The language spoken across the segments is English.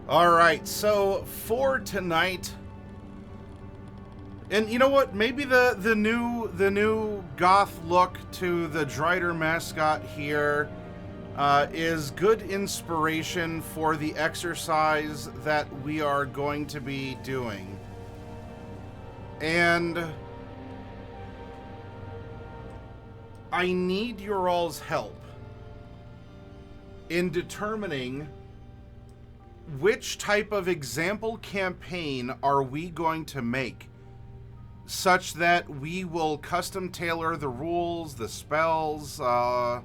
All right, so for tonight, and you know what? Maybe the new goth look to the Drider mascot here is good inspiration for the exercise that we are going to be doing, and I need your all's help in determining which type of example campaign are we going to make such that we will custom tailor the rules, the spells, all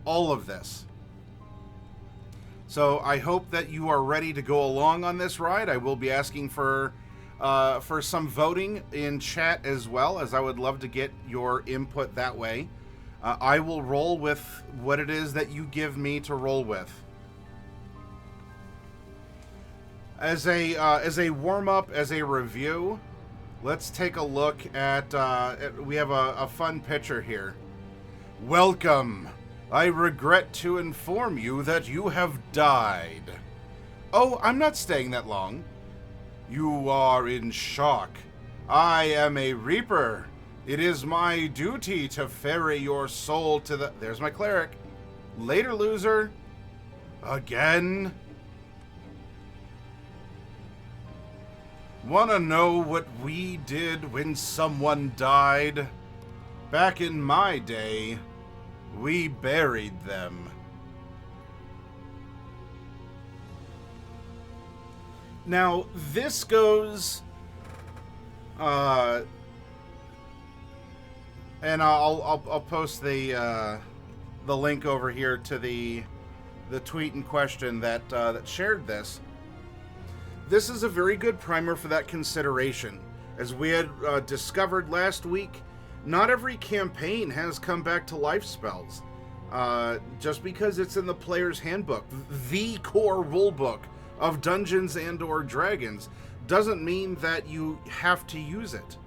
of this. So I hope that you are ready to go along on this ride. I will be asking for some voting in chat as well, as I would love to get your input that way. I will roll with what it is that you give me to roll with. As a warm up, as a review, let's take a look at. We have a fun picture here. Welcome. I regret to inform you that you have died. Oh, I'm not staying that long. You are in shock. I am a reaper. It is my duty to ferry your soul to the... There's my cleric. Later, loser. Again? Wanna know what we did when someone died? Back in my day, we buried them. Now, this goes... and I'll post the link over here to the tweet in question that shared this. This is a very good primer for that consideration. As we had discovered last week, not every campaign has come back to life spells. Just because it's in the player's handbook, the core rulebook of Dungeons and or Dragons, doesn't mean that you have to use it.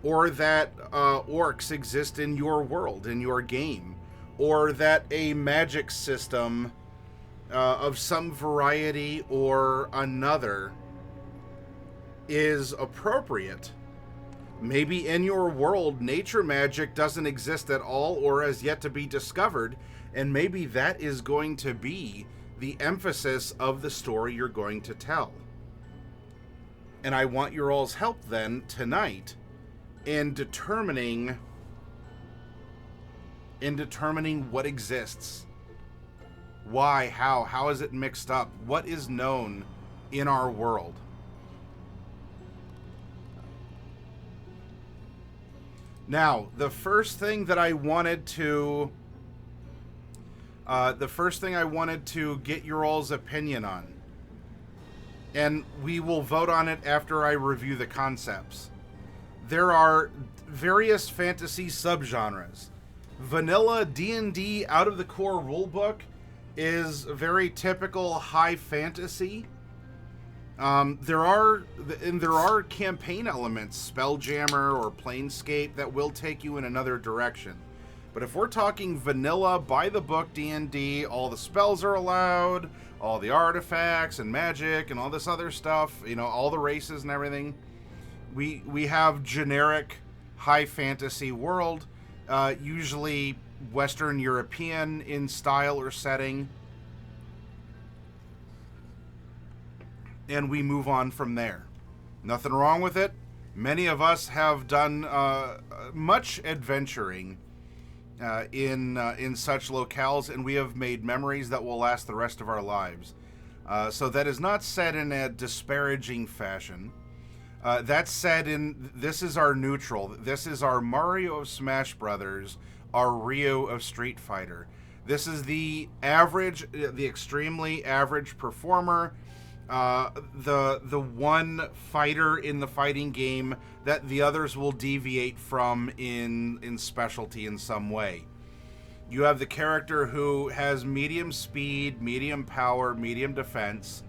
Or that orcs exist in your world, in your game. Or that a magic system of some variety or another is appropriate. Maybe in your world, nature magic doesn't exist at all or has yet to be discovered, and maybe that is going to be the emphasis of the story you're going to tell. And I want your all's help then tonight in determining what exists. Why, how is it mixed up? What is known in our world? Now, the first thing I wanted to get your all's opinion on, and we will vote on it after I review the concepts. There are various fantasy subgenres. Vanilla D&D out of the core rulebook is very typical high fantasy. There are campaign elements, Spelljammer or Planescape, that will take you in another direction. But if we're talking vanilla, by the book D&D, all the spells are allowed, all the artifacts and magic and all this other stuff, all the races and everything. We have generic high fantasy world, usually Western European in style or setting, and we move on from there. Nothing wrong with it. Many of us have done much adventuring in such locales, and we have made memories that will last the rest of our lives. So that is not said in a disparaging fashion. That said, this is our neutral. This is our Mario of Smash Brothers, our Ryu of Street Fighter. This is the average, the extremely average performer, the one fighter in the fighting game that the others will deviate from in specialty in some way. You have the character who has medium speed, medium power, medium defense,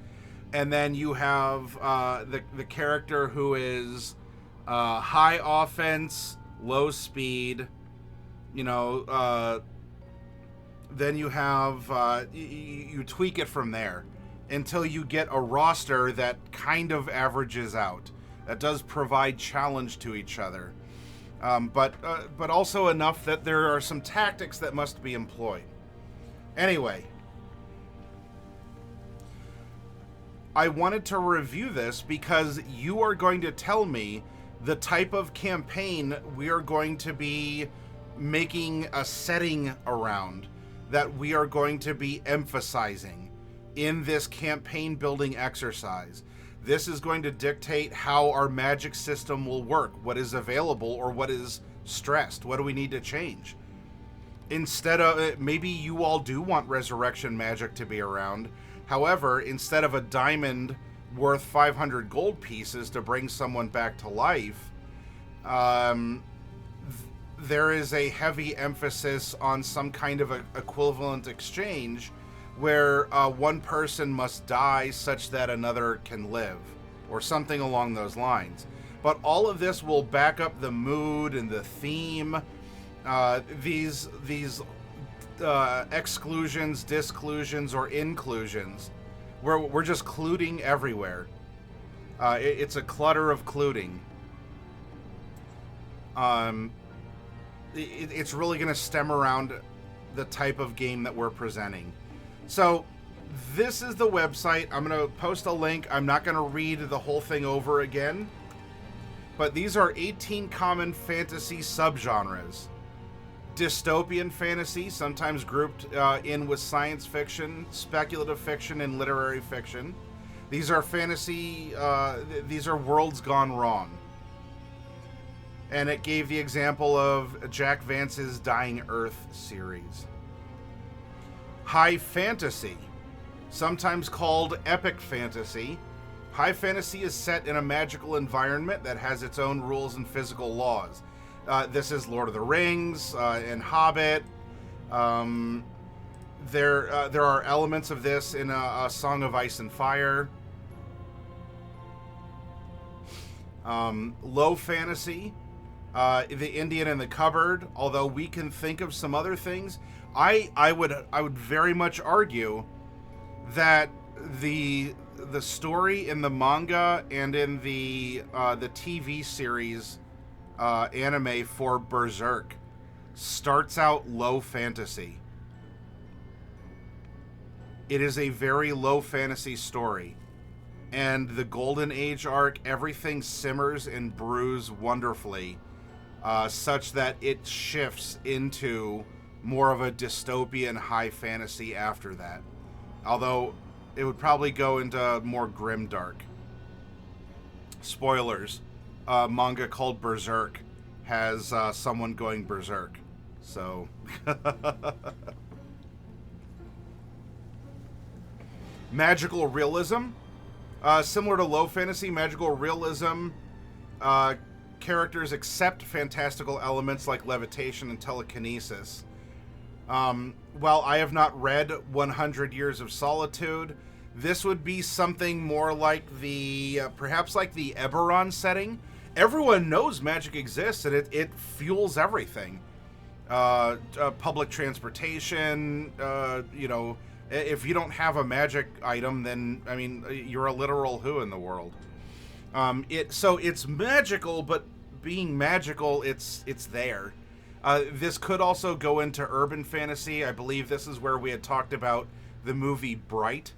and then you have the character who is high offense, low speed. Then you have you tweak it from there, until you get a roster that kind of averages out, that does provide challenge to each other, but also enough that there are some tactics that must be employed. Anyway, I wanted to review this because you are going to tell me the type of campaign we are going to be making a setting around, that we are going to be emphasizing in this campaign building exercise. This is going to dictate how our magic system will work, what is available or what is stressed, what do we need to change. Instead of, maybe you all do want resurrection magic to be around. However, instead of a diamond worth 500 gold pieces to bring someone back to life, there is a heavy emphasis on some kind of equivalent exchange where one person must die such that another can live, or something along those lines. But all of this will back up the mood and the theme. These exclusions, disclusions, or inclusions, where we're just cluding everywhere. It's a clutter of cluding. It's really going to stem around the type of game that we're presenting. So this is the website. I'm going to post a link. I'm not going to read the whole thing over again, but these are 18 common fantasy subgenres. Dystopian fantasy, sometimes grouped in with science fiction, speculative fiction, and literary fiction. These are fantasy, these are worlds gone wrong. And it gave the example of Jack Vance's Dying Earth series. High fantasy, sometimes called epic fantasy. High fantasy is set in a magical environment that has its own rules and physical laws. This is Lord of the Rings and Hobbit. There are elements of this in a Song of Ice and Fire. Low fantasy, the Indian in the cupboard. Although we can think of some other things, I would very much argue that the story in the manga and in the TV series anime for Berserk starts out low fantasy. It is a very low fantasy story. And the Golden Age arc, everything simmers and brews wonderfully, such that it shifts into more of a dystopian high fantasy after that. Although it would probably go into more grimdark. Spoilers. Manga called Berserk has someone going berserk. So... Magical realism. Similar to low fantasy, magical realism, characters accept fantastical elements like levitation and telekinesis. While I have not read 100 Years of Solitude, this would be something more like perhaps like the Eberron setting. Everyone knows magic exists, and it fuels everything. Public transportation, if you don't have a magic item, then, I mean, you're a literal who in the world. So it's magical, but being magical, it's there. This could also go into urban fantasy. I believe this is where we had talked about the movie Bright.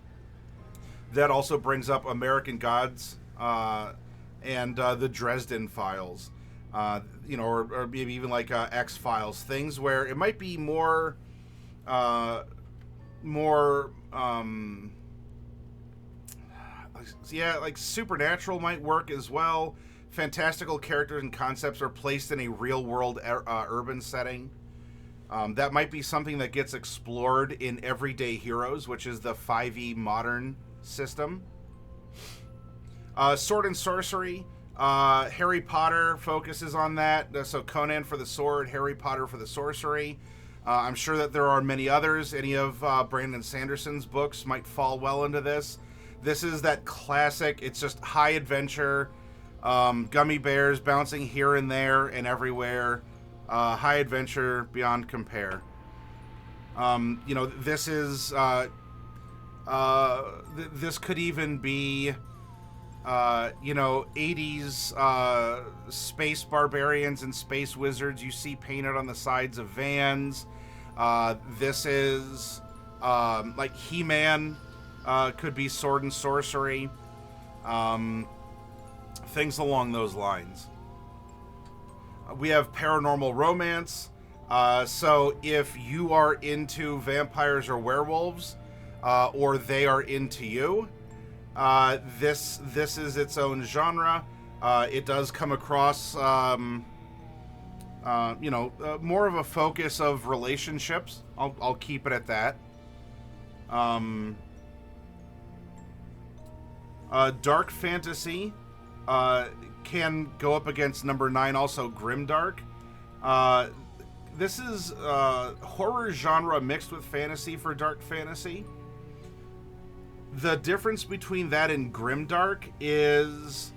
That also brings up American Gods and the Dresden Files. Or maybe even like X-Files. Things where it might be more like supernatural might work as well. Fantastical characters and concepts are placed in a real-world urban setting. That might be something that gets explored in Everyday Heroes, which is the 5e modern system. Sword and sorcery. Harry Potter focuses on that. So Conan for the sword, Harry Potter for the sorcery. I'm sure that there are many others. Any of Brandon Sanderson's books might fall well into this. This is that classic, it's just high adventure, gummy bears bouncing here and there and everywhere. High adventure beyond compare. This is This could even be, 80s space barbarians and space wizards you see painted on the sides of vans. This is like He-Man, could be sword and sorcery, things along those lines. We have paranormal romance. So if you are into vampires or werewolves, or they are into you, this is its own genre. It does come across, more of a focus of relationships. I'll keep it at that. Dark fantasy can go up against number 9, also Grimdark. This is horror genre mixed with fantasy for dark fantasy. The difference between that and Grimdark is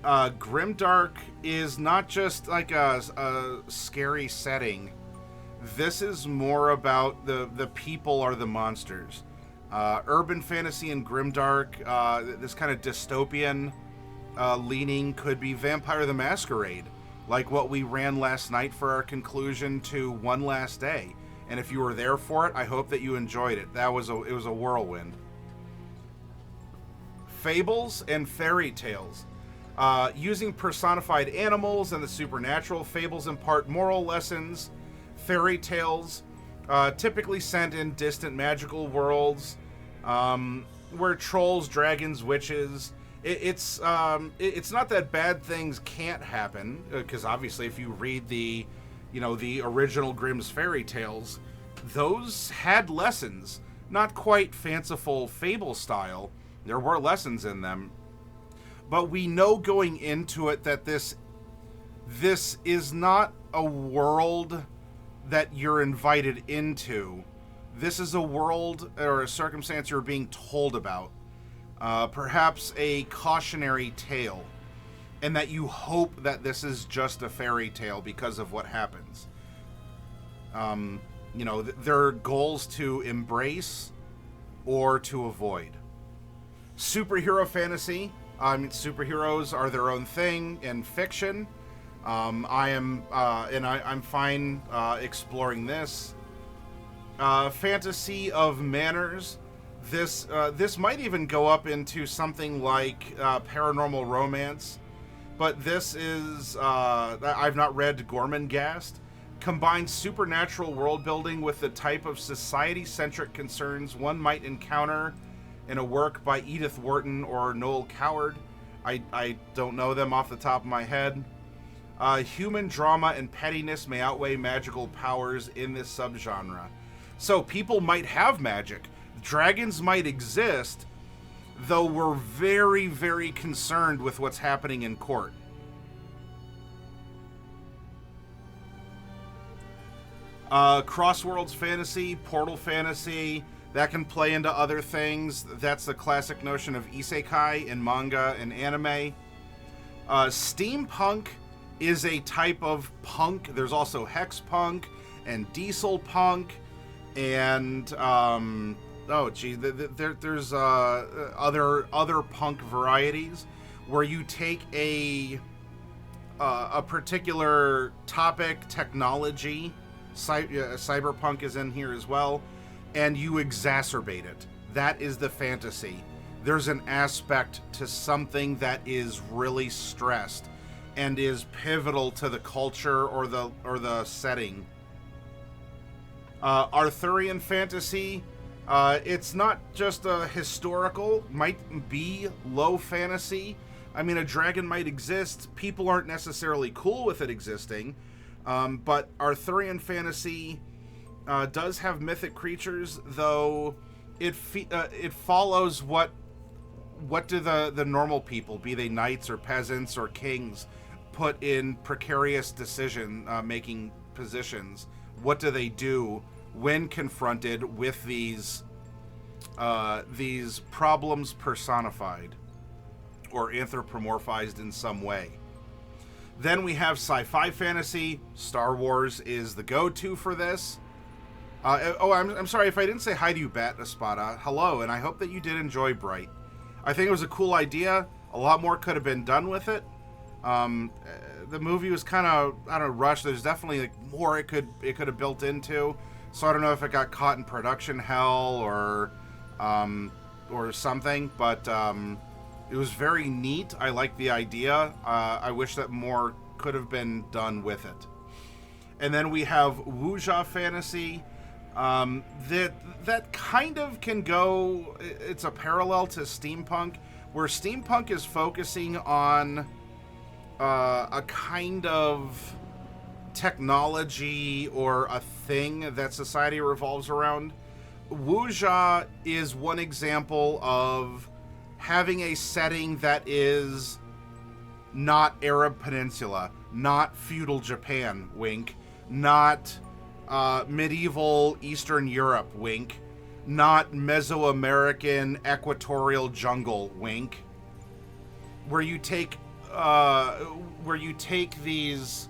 Grimdark is not just like a scary setting. This is more about the people are the monsters. Urban fantasy and Grimdark, this kind of dystopian leaning could be Vampire the Masquerade, like what we ran last night for our conclusion to One Last Day. And if you were there for it, I hope that you enjoyed it. It was a whirlwind. Fables and fairy tales. Using personified animals and the supernatural, fables impart moral lessons. Fairy tales, typically set in distant magical worlds, where trolls, dragons, witches. It's not that bad things can't happen, because obviously if you read the original Grimm's fairy tales, those had lessons. Not quite fanciful fable style. There were lessons in them. But we know going into it that this is not a world that you're invited into. This is a world or a circumstance you're being told about. Perhaps a cautionary tale. And that you hope that this is just a fairy tale because of what happens. There are goals to embrace or to avoid. Superhero fantasy. Superheroes are their own thing in fiction. I'm fine exploring this. Fantasy of manners. This might even go up into something like paranormal romance, but this is I've not read Gormenghast. Combines supernatural world building with the type of society-centric concerns one might encounter in a work by Edith Wharton or Noel Coward. I don't know them off the top of my head. Human drama and pettiness may outweigh magical powers in this subgenre. So people might have magic. Dragons might exist, though we're very, very concerned with what's happening in court. Crossworlds fantasy, portal fantasy, that can play into other things. That's the classic notion of isekai in manga and anime. Steampunk is a type of punk. There's also hex punk and diesel punk, and there's other punk varieties where you take a particular topic, technology. Cyberpunk is in here as well. And you exacerbate it. That is the fantasy. There's an aspect to something that is really stressed and is pivotal to the culture or the setting. Arthurian fantasy, it's not just a historical, might be low fantasy. I mean, a dragon might exist. People aren't necessarily cool with it existing, but Arthurian fantasy does have mythic creatures, though it follows what do the normal people, be they knights or peasants or kings, put in precarious decision making positions. What do they do when confronted with these problems personified or anthropomorphized in some way? Then we have sci-fi fantasy. Star Wars is the go-to for this. I'm sorry if I didn't say hi to you, Bat Espada. Hello, and I hope that you did enjoy Bright. I think it was a cool idea. A lot more could have been done with it. The movie was kind of, I don't know, rushed. There's definitely like more it could have built into. So I don't know if it got caught in production hell or something, but it was very neat. I like the idea. I wish that more could have been done with it. And then we have Wuxia Fantasy. That kind of can go, it's a parallel to steampunk, where steampunk is focusing on a kind of technology or a thing that society revolves around. Wuxia is one example of having a setting that is not Arab Peninsula, not feudal Japan, wink, not medieval Eastern Europe, wink, not Mesoamerican equatorial jungle, wink, where you take these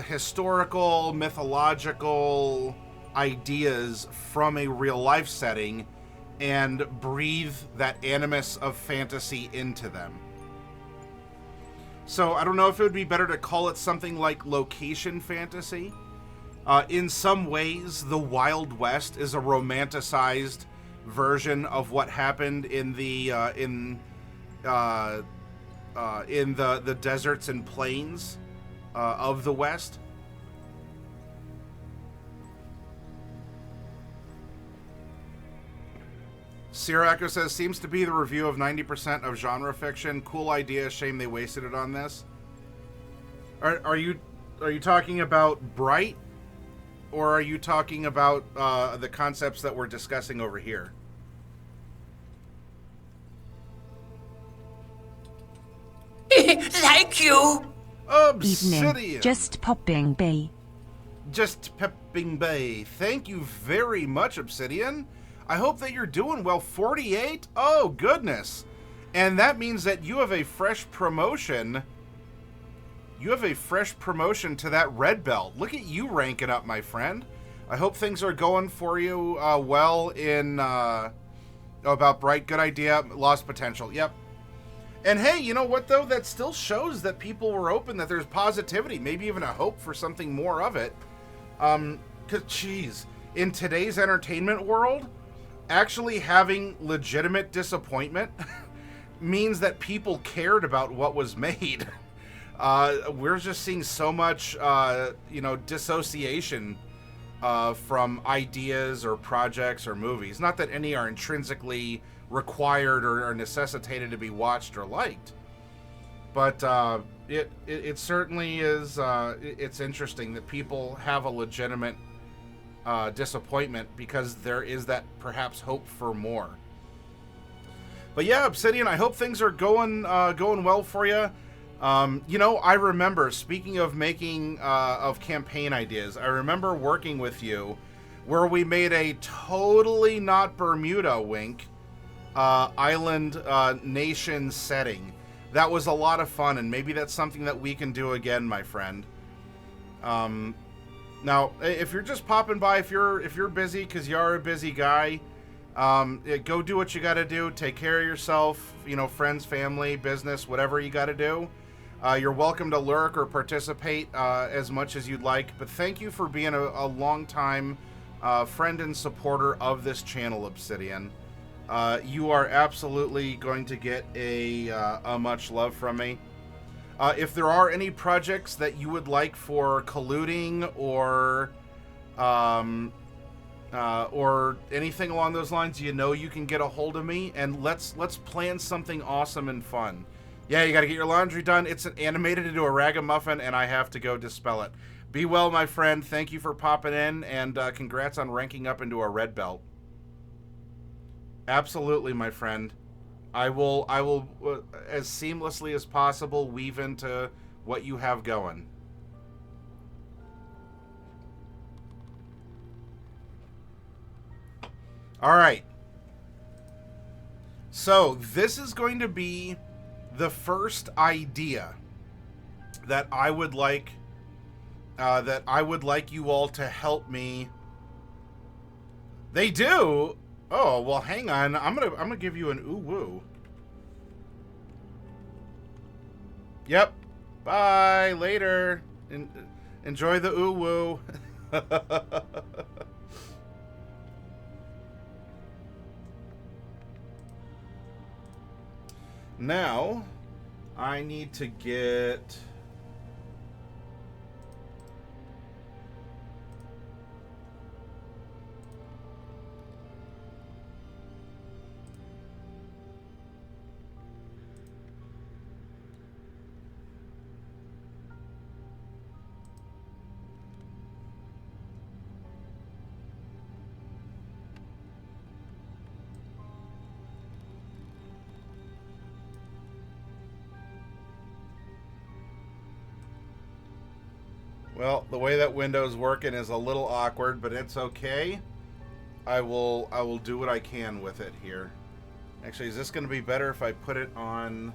historical, mythological ideas from a real life setting and breathe that animus of fantasy into them. So I don't know if it would be better to call it something like location fantasy. In some ways, the Wild West is a romanticized version of what happened in the deserts and plains of the West. Sirako says, seems to be the review of 90% of genre fiction. Cool idea. Shame they wasted it on this. Are you talking about Bright? Or are you talking about the concepts that we're discussing over here? Thank you. Obsidian. Evening. Just popping by. Just pepping bay. Thank you very much, Obsidian. I hope that you're doing well. 48? Oh, goodness. And that means that you have a fresh promotion. You have a fresh promotion to that red belt. Look at you ranking up, my friend. I hope things are going for you well in... about Bright. Good idea. Lost potential. Yep. And hey, you know what, though? That still shows that people were open, that there's positivity, maybe even a hope for something more of it. Because, geez, in today's entertainment world, actually having legitimate disappointment means that people cared about what was made. We're just seeing so much, dissociation from ideas or projects or movies. Not that any are intrinsically required or necessitated to be watched or liked, but it certainly is. It's interesting that people have a legitimate disappointment because there is that perhaps hope for more. But yeah, Obsidian, I hope things are going well for you. I remember, speaking of making of campaign ideas, I remember working with you where we made a totally not Bermuda, wink, island nation setting. That was a lot of fun, and maybe that's something that we can do again, my friend. Now, if you're just popping by, if you're busy, because you are a busy guy, go do what you got to do. Take care of yourself, friends, family, business, whatever you got to do. You're welcome to lurk or participate as much as you'd like. But thank you for being a long-time friend and supporter of this channel, Obsidian. You are absolutely going to get a much love from me. If there are any projects that you would like for colluding or anything along those lines, you can get a hold of me, and let's plan something awesome and fun. Yeah, you got to get your laundry done. It's animated into a ragamuffin, and I have to go dispel it. Be well, my friend. Thank you for popping in, and congrats on ranking up into a red belt. Absolutely, my friend. I will as seamlessly as possible weave into what you have going. All right. So this is going to be the first idea that I would like you all to help me They do? Oh, well, hang on. I'm gonna give you an ooh-woo. Yep. Bye. Later. Enjoy the ooh-woo. Now, I need to get... Well, the way that window's working is a little awkward, but it's okay. I will do what I can with it here. Actually, is this going to be better if I put it on?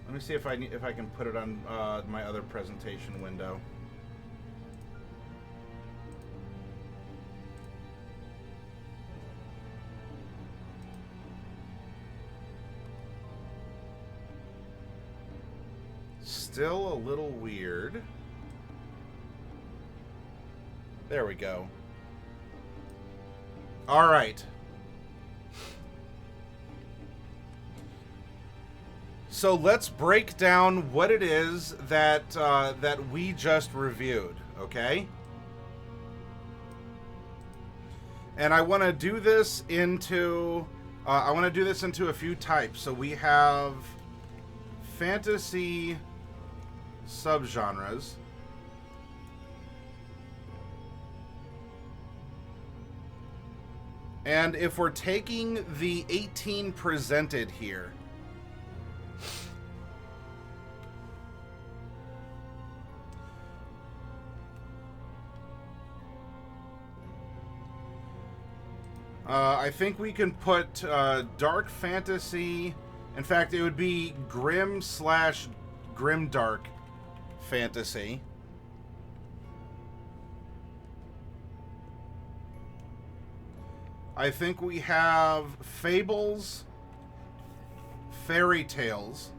Let me see if I can put it on my other presentation window. Still a little weird. There we go. All right. So let's break down what it is that that we just reviewed, okay? And I want to do this into a few types. So we have fantasy subgenres. And if we're taking the 18 presented here, I think we can put dark fantasy. In fact, it would be grim / grimdark fantasy. I think we have fables, fairy tales.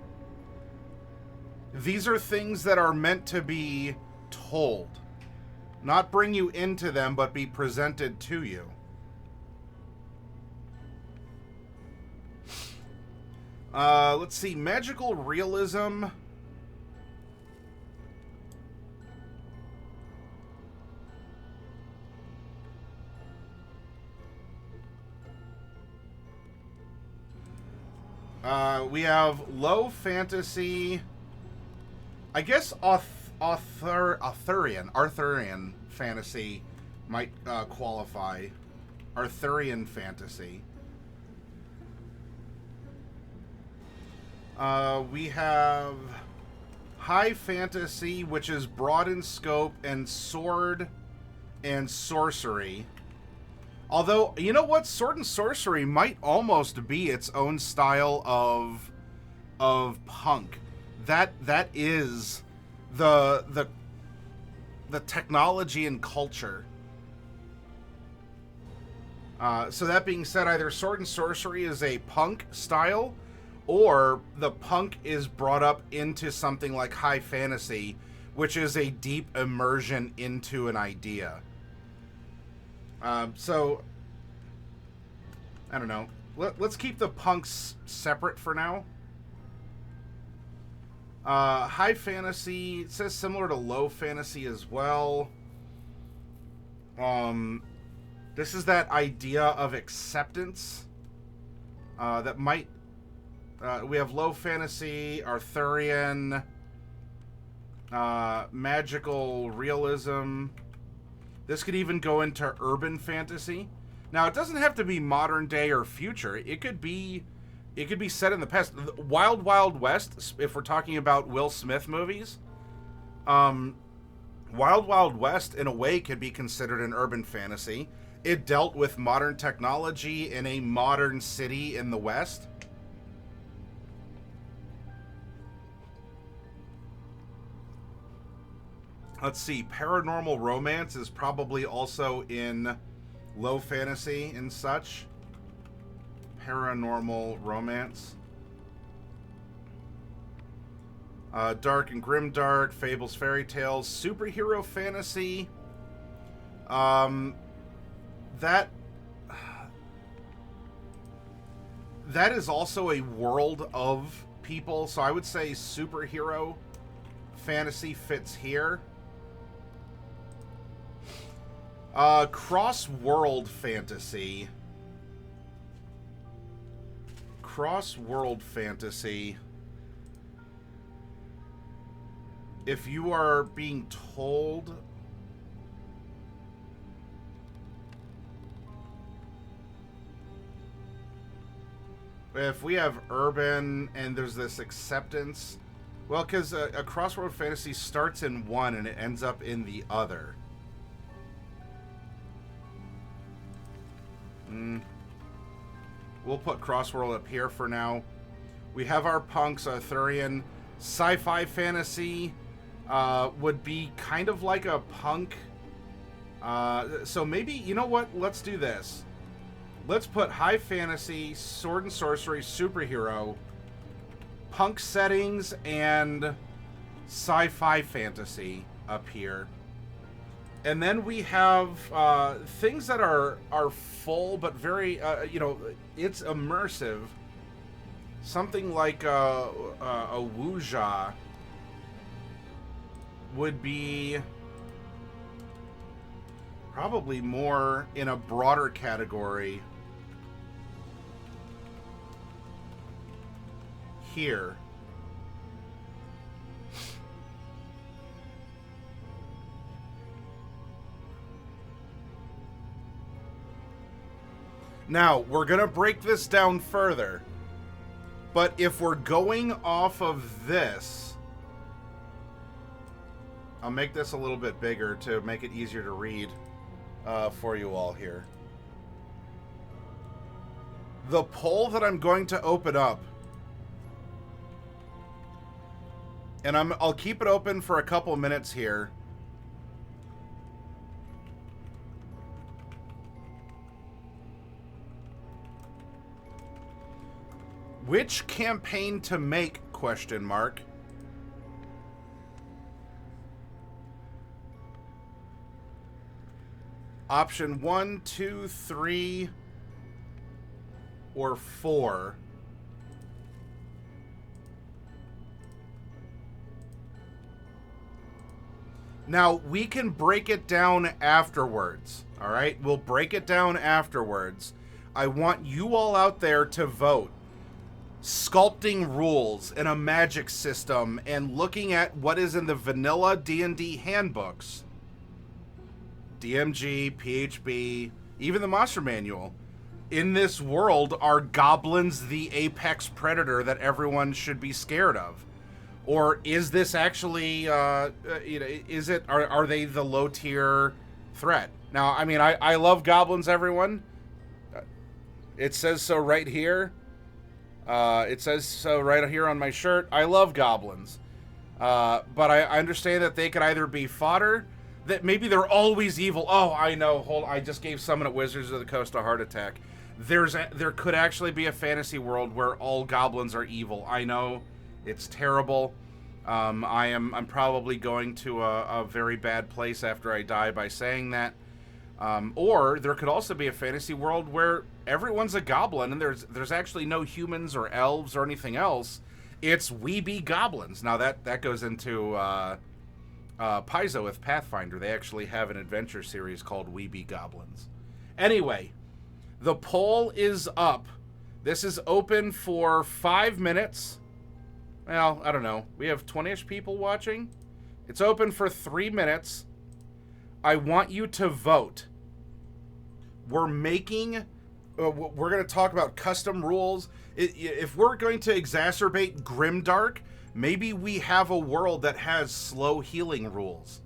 These are things that are meant to be told. Not bring you into them, but be presented to you. Let's see, magical realism. We have low fantasy. I guess Arthurian fantasy might qualify. Arthurian fantasy. We have high fantasy, which is broad in scope, and sword and sorcery. Although, you know what? Sword and sorcery might almost be its own style of punk. That is the technology and culture. So that being said, either sword and sorcery is a punk style, or the punk is brought up into something like high fantasy, which is a deep immersion into an idea. So, I don't know. Let's keep the punks separate for now. High fantasy, it says similar to low fantasy as well. This is that idea of acceptance. That might... we have low fantasy, Arthurian, magical realism. This could even go into urban fantasy. Now, it doesn't have to be modern day or future. It could be set in the past. Wild Wild West, if we're talking about Will Smith movies. Wild Wild West, in a way, could be considered an urban fantasy. It dealt with modern technology in a modern city in the West. Let's see, paranormal romance is probably also in low fantasy and such. Paranormal romance. Dark and grimdark, fables, fairy tales, superhero fantasy. That is also a world of people, so I would say superhero fantasy fits here. Cross-world fantasy. Cross-world fantasy. If you are being told... If we have urban and there's this acceptance... Well, because a cross-world fantasy starts in one and it ends up in the other. We'll put cross-world up here for now. We have our punks, Arthurian. Sci-fi fantasy would be kind of like a punk. So maybe, you know what? Let's do this. Let's put high fantasy, sword and sorcery, superhero, punk settings, and sci-fi fantasy up here. And then we have things that are full but very, you know, it's immersive. Something like a wuxia would be probably more in a broader category here. Now, we're going to break this down further. But if we're going off of this, I'll make this a little bit bigger to make it easier to read for you all here. The poll that I'm going to open up, and I'll keep it open for a couple minutes here. Which campaign to make, question mark. Option 1, 2, 3, or 4. Now, we can break it down afterwards, all right? We'll break it down afterwards. I want you all out there to vote. Sculpting rules in a magic system and looking at what is in the vanilla D&D handbooks. DMG, PHB, even the Monster Manual. In this world, are goblins the apex predator that everyone should be scared of? Or is this actually, you know, are they the low tier threat? Now, I mean, I love goblins, everyone. It says so right here. It says so right here on my shirt. I love goblins. But I understand that they could either be fodder, that maybe they're always evil. Oh, I know. I just gave Summon at Wizards of the Coast a heart attack. There could actually be a fantasy world where all goblins are evil. I know. It's terrible. I'm probably going to a very bad place after I die by saying that. Or there could also be a fantasy world where everyone's a goblin and there's actually no humans or elves or anything else. It's we be goblins. Now that goes into Paizo with Pathfinder. They actually have an adventure series called We Be Goblins. Anyway, the poll is up. This is open for 5 minutes. Well, I don't know. We have 20-ish people watching. It's open for 3 minutes. I want you to vote. We're making... we're going to talk about custom rules. If we're going to exacerbate Grimdark, maybe we have a world that has slow healing rules.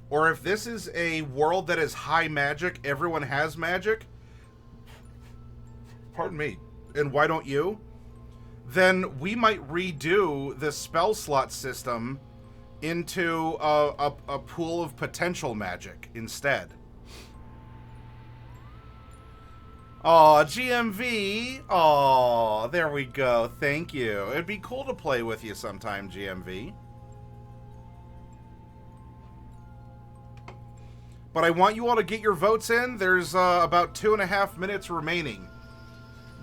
Or if this is a world that is high magic, everyone has magic. Pardon me. And why don't you? Then we might redo the spell slot system into a pool of potential magic instead. Aw, GMV. Aw, there we go. Thank you. It'd be cool to play with you sometime, GMV. But I want you all to get your votes in. There's about 2.5 minutes remaining.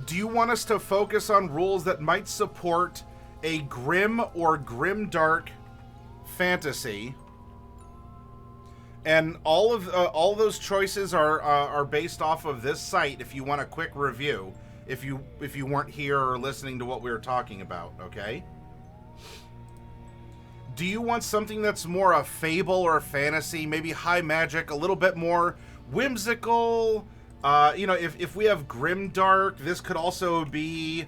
Do you want us to focus on rules that might support a grim or grimdark fantasy? And all those choices are based off of this site. If you want a quick review, if you weren't here or listening to what we were talking about, okay? Do you want something that's more a fable or a fantasy, maybe high magic, a little bit more whimsical? If we have grimdark, this could also be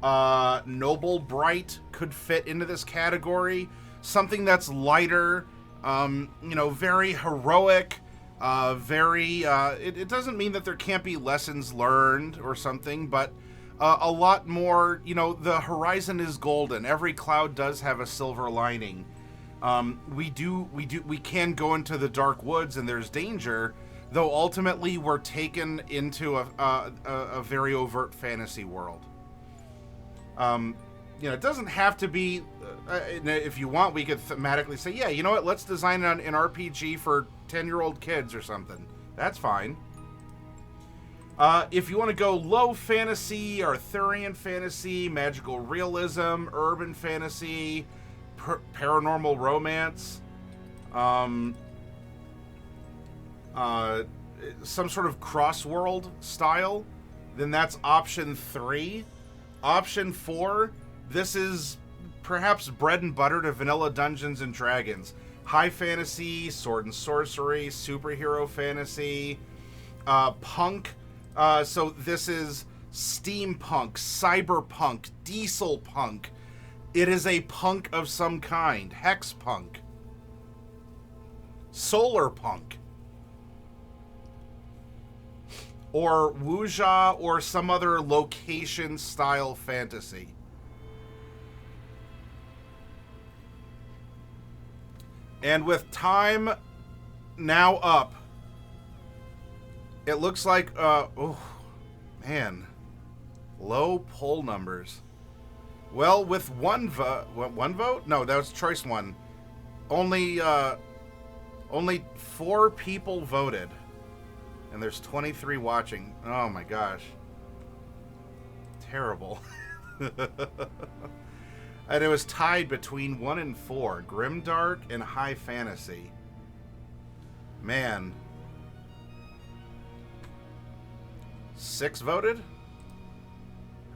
noble bright could fit into this category. Something that's lighter. Very heroic, it doesn't mean that there can't be lessons learned or something, but a lot more, the horizon is golden. Every cloud does have a silver lining. We can go into the dark woods and there's danger, though ultimately we're taken into a very overt fantasy world. It doesn't have to be, if you want, we could thematically say, yeah, you know what, let's design an RPG for 10-year-old kids or something. That's fine. If you want to go low fantasy, Arthurian fantasy, magical realism, urban fantasy, paranormal romance, some sort of cross-world style, then that's option 3. Option 4... this is perhaps bread and butter to vanilla Dungeons and Dragons. High fantasy, sword and sorcery, superhero fantasy, punk. So this is steampunk, cyberpunk, diesel punk. It is a punk of some kind. Hex punk. Solar punk. Or wuxia or some other location style fantasy. And with time now up, it looks like, oh, man, low poll numbers. Well, with one vote? No, that was choice 1. Only 4 people voted. And there's 23 watching. Oh my gosh. Terrible. And it was tied between 1 and 4. Grimdark and high fantasy. Man. 6 voted?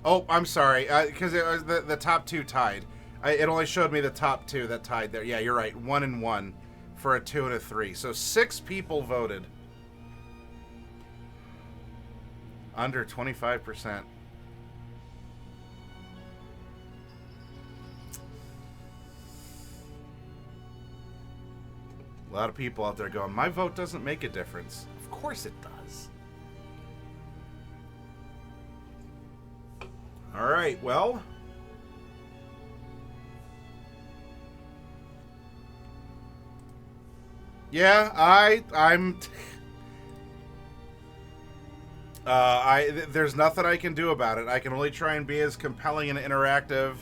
Oh, I'm sorry. Because it was the top 2 tied. It only showed me the top 2 that tied there. Yeah, you're right. 1 and 1 for a 2 and a 3. So 6 people voted. Under 25%. A lot of people out there going, my vote doesn't make a difference. Of course it does. All right, well. Yeah, I'm... there's nothing I can do about it. I can only try and be as compelling and interactive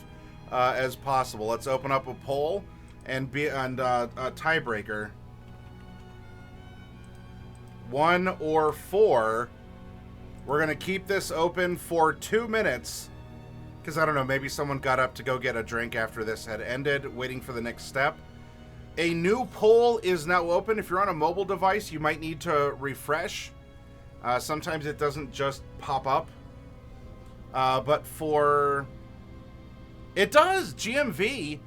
as possible. Let's open up a poll and be a tiebreaker. 1 or 4. We're gonna keep this open for 2 minutes because I don't know, maybe someone got up to go get a drink after this had ended, waiting for the next step. A new poll is now open. If you're on a mobile device, you might need to refresh. Sometimes it doesn't just pop up. But for... It does! GMV,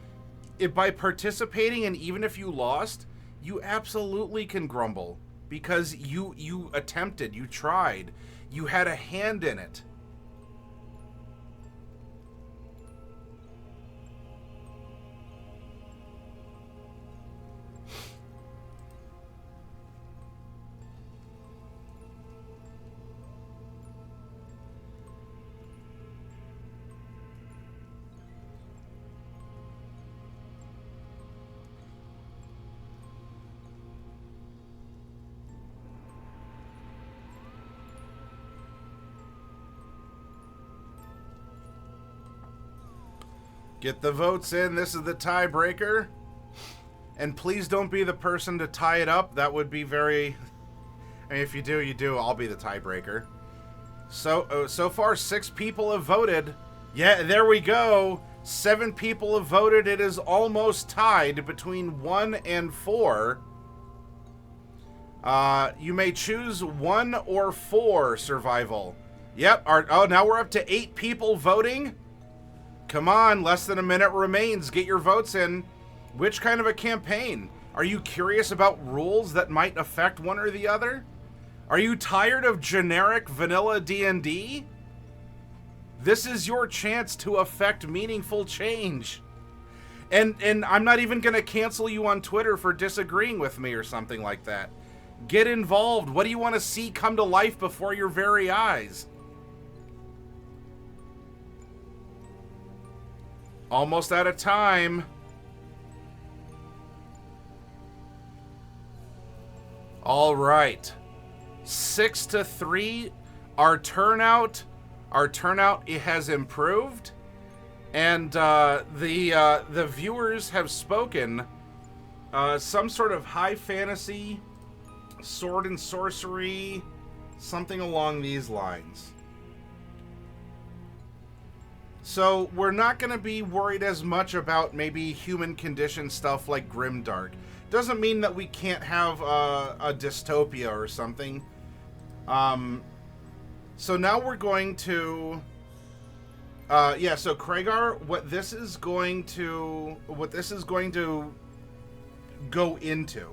by participating, and even if you lost, you absolutely can grumble. Because you attempted, you tried, you had a hand in it. Get the votes in. This is the tiebreaker. And please don't be the person to tie it up. That would be very... I mean, if you do, you do. I'll be the tiebreaker. So far, 6 people have voted. Yeah, there we go. 7 people have voted. It is almost tied between 1 and 4. You may choose 1 or 4 survival. Yep. Now we're up to 8 people voting. Come on, less than a minute remains. Get your votes in. Which kind of a campaign? Are you curious about rules that might affect one or the other? Are you tired of generic vanilla D&D? This is your chance to affect meaningful change. And I'm not even going to cancel you on Twitter for disagreeing with me or something like that. Get involved. What do you want to see come to life before your very eyes? Almost out of time. All right. 6-3. Our turnout it has improved, and the viewers have spoken. Some sort of high fantasy, sword and sorcery, something along these lines. So we're not going to be worried as much about maybe human condition stuff like grimdark. Doesn't mean that we can't have a dystopia or something. So now we're going to, so Kragar, what this is going to go into.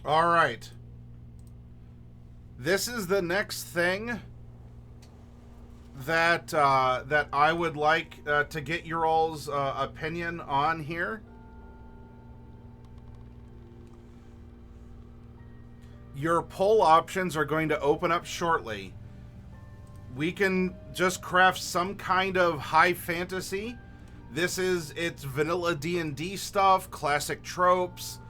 All right. This is the next thing that that I would like to get your all's opinion on here. Your poll options are going to open up shortly. We can just craft some kind of high fantasy. It's vanilla D&D stuff, classic tropes,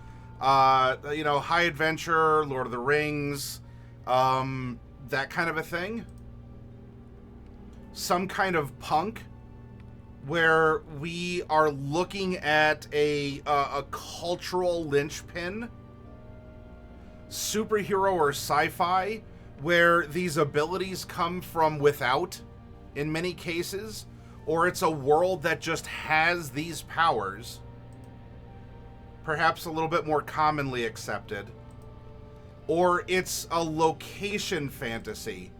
high adventure, Lord of the Rings, that kind of a thing. some kind of punk, where we are looking at a cultural linchpin, superhero or sci-fi, where these abilities come from without, in many cases, or it's a world that just has these powers, perhaps a little bit more commonly accepted, or it's a location fantasy,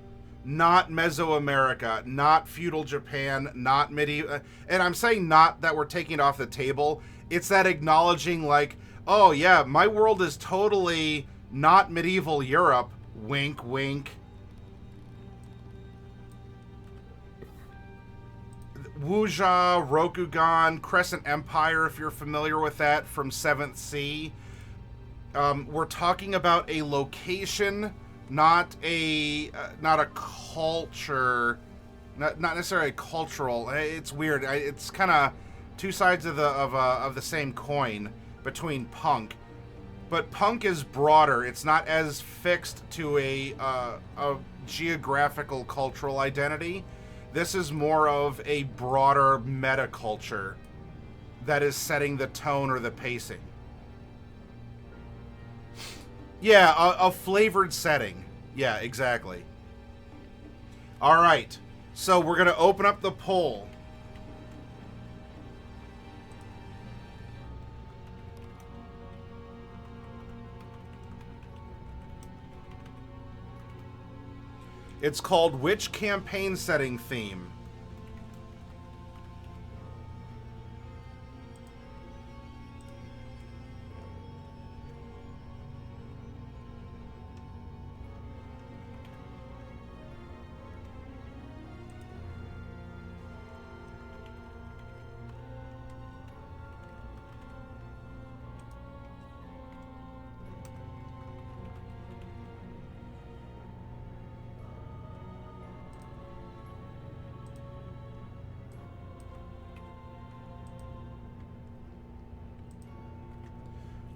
not Mesoamerica, not feudal Japan, not medieval. And I'm saying not that we're taking it off the table. It's that acknowledging, like, oh yeah, my world is totally not medieval Europe. Wink, wink. Wuxia, Rokugan, Crescent Empire, if you're familiar with that, from 7th Sea. We're talking about a location, not a culture, not necessarily cultural. It's weird. It's kind of two sides of the same coin between punk, but punk is broader. It's not as fixed to a geographical cultural identity. This is more of a broader meta culture that is setting the tone or the pacing. Yeah, a flavored setting. Yeah, exactly. All right. So we're going to open up the poll. It's called Which Campaign Setting Theme?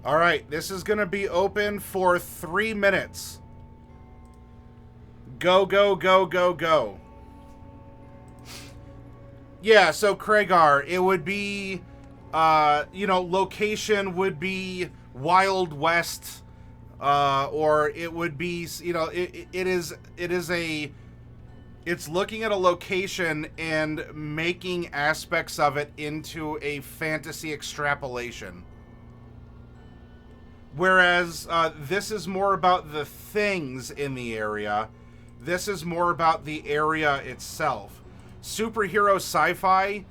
All right, this is going to be open for 3 minutes. Go, go, go, go, go. Yeah, so Kragar, it would be, location would be Wild West, or it would be, it's looking at a location and making aspects of it into a fantasy extrapolation. Whereas this is more about the things in the area. This is more about the area itself. Superhero sci-fi,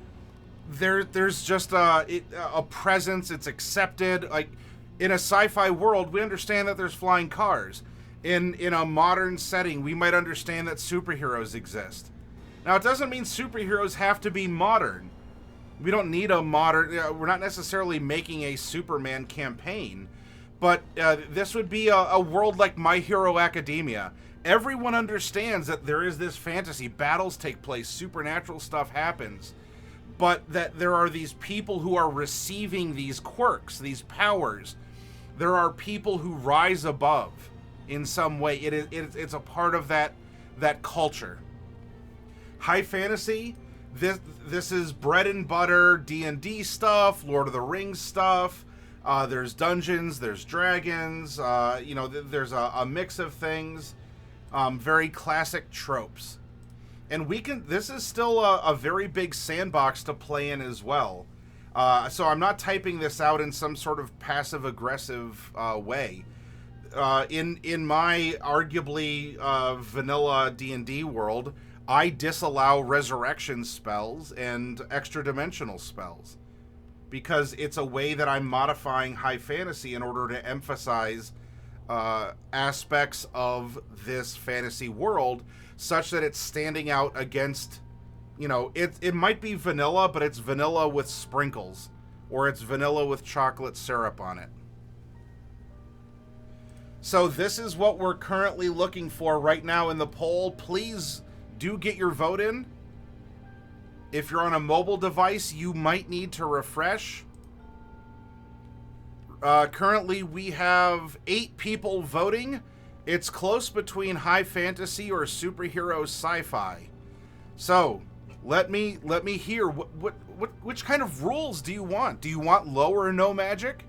there's just a presence. It's accepted. Like, in a sci-fi world, we understand that there's flying cars. In a modern setting, we might understand that superheroes exist. Now, it doesn't mean superheroes have to be modern. We don't need a modern... we're not necessarily making a Superman campaign. But this would be a world like My Hero Academia. Everyone understands that there is this fantasy. Battles take place. Supernatural stuff happens. But that there are these people who are receiving these quirks, these powers. There are people who rise above in some way. It's a part of that culture. High fantasy, this is bread and butter D&D stuff, Lord of the Rings stuff. There's dungeons, there's dragons, there's a mix of things, very classic tropes. And this is still a very big sandbox to play in as well. So I'm not typing this out in some sort of passive-aggressive way. In my arguably vanilla D&D world, I disallow resurrection spells and extra-dimensional spells, because it's a way that I'm modifying high fantasy in order to emphasize aspects of this fantasy world such that it's standing out against, it might be vanilla, but it's vanilla with sprinkles, or it's vanilla with chocolate syrup on it. So this is what we're currently looking for right now in the poll. Please do get your vote in. If you're on a mobile device, you might need to refresh. Currently, we have 8 people voting. It's close between high fantasy or superhero sci-fi. So, let me hear which kind of rules do you want? Do you want low or no magic?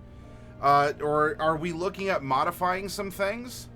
Or are we looking at modifying some things?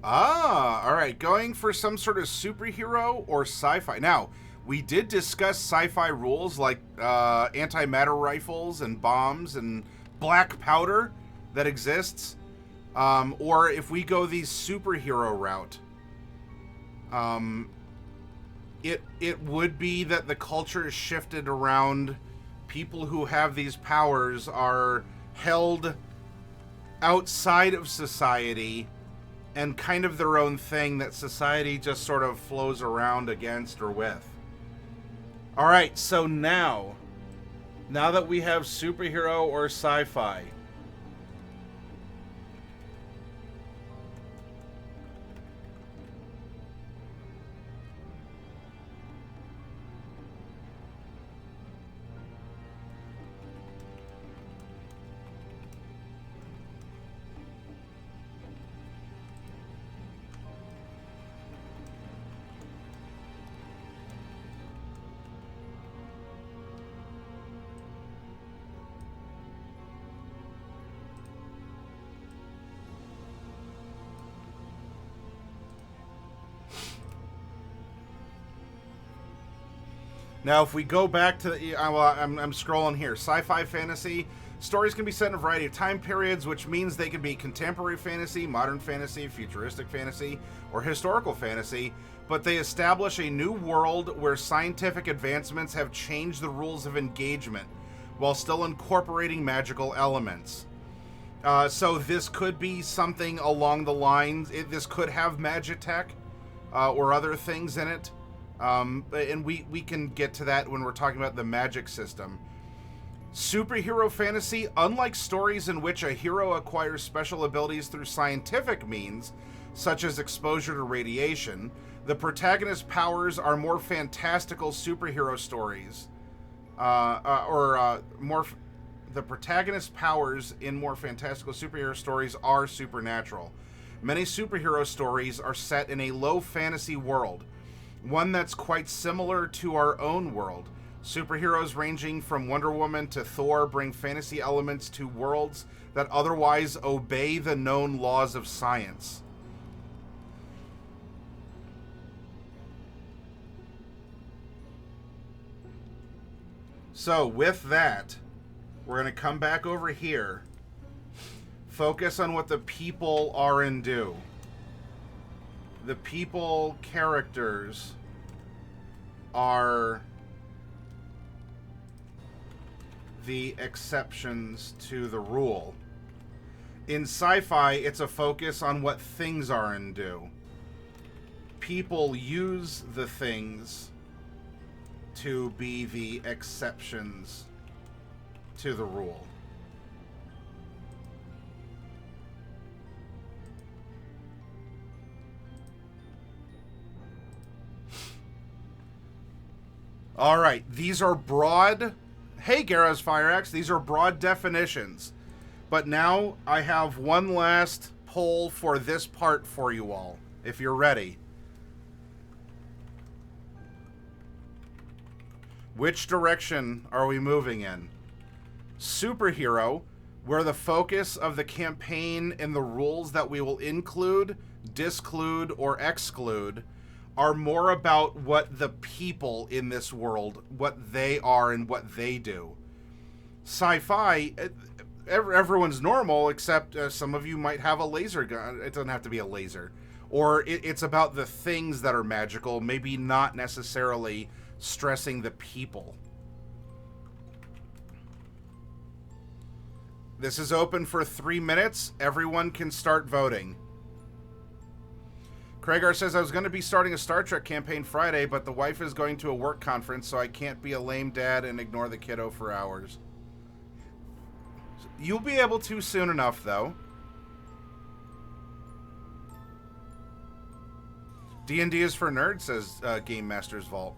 Ah, all right. Going for some sort of superhero or sci-fi. Now, we did discuss sci-fi rules like antimatter rifles and bombs and black powder that exists. Or if we go the superhero route, it would be that the culture is shifted around people who have these powers are held outside of society and kind of their own thing that society just sort of flows around against or with. All right, so now that we have superhero or sci-fi, now, if we go back to the, I'm scrolling here. Sci-fi fantasy stories can be set in a variety of time periods, which means they can be contemporary fantasy, modern fantasy, futuristic fantasy, or historical fantasy. But they establish a new world where scientific advancements have changed the rules of engagement, while still incorporating magical elements. So this could be something along the lines. This could have magitech or other things in it. And we can get to that when we're talking about the magic system. Superhero fantasy, unlike stories in which a hero acquires special abilities through scientific means, such as exposure to radiation, the protagonist's powers are more fantastical superhero stories. The protagonist's powers in more fantastical superhero stories are supernatural. Many superhero stories are set in a low fantasy world, one that's quite similar to our own world. Superheroes ranging from Wonder Woman to Thor bring fantasy elements to worlds that otherwise obey the known laws of science. So with that, we're going to come back over here, focus on what the people are and do. The people characters are the exceptions to the rule. In sci-fi, it's a focus on what things are and do. People use the things to be the exceptions to the rule. All right, these are broad. Hey, Gara's Fire Axe, these are broad definitions. But now I have one last poll for this part for you all, if you're ready. Which direction are we moving in? Superhero, where the focus of the campaign and the rules that we will include, disclude, or exclude are more about what the people in this world, what they are and what they do. Sci-fi, everyone's normal, except some of you might have a laser gun. It doesn't have to be a laser. Or it's about the things that are magical, maybe not necessarily stressing the people. This is open for 3 minutes. Everyone can start voting. Craigar says, I was going to be starting a Star Trek campaign Friday, but the wife is going to a work conference, so I can't be a lame dad and ignore the kiddo for hours. You'll be able to soon enough, though. D&D is for nerds, says Game Master's Vault.